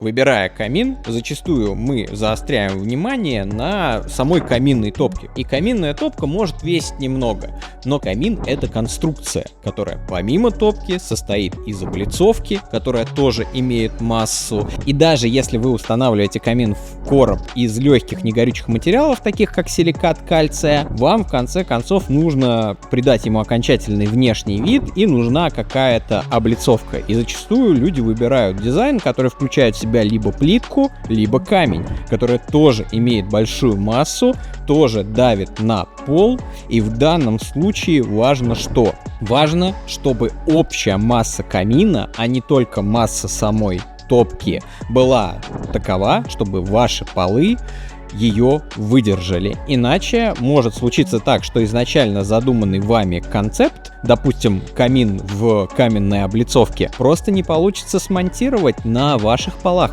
Выбирая камин, зачастую мы заостряем внимание на самой каминной топке. И каминная топка может весить немного, но камин — это конструкция, которая помимо топки состоит из облицовки, которая тоже имеет массу. И даже если вы устанавливаете камин в короб из легких негорючих материалов, таких как силикат кальция, вам в конце концов нужно придать ему окончательный внешний вид, и нужна какая-то облицовка. И зачастую люди выбирают дизайн, который включает в себя либо плитку, либо камень, который тоже имеет большую массу, тоже давит на пол. И в данном случае важно что? Важно, чтобы общая масса камина, а не только масса самой топки, была такова, чтобы ваши полы ее выдержали. Иначе может случиться так, что изначально задуманный вами концепт, допустим, камин в каменной облицовке, просто не получится смонтировать на ваших полах.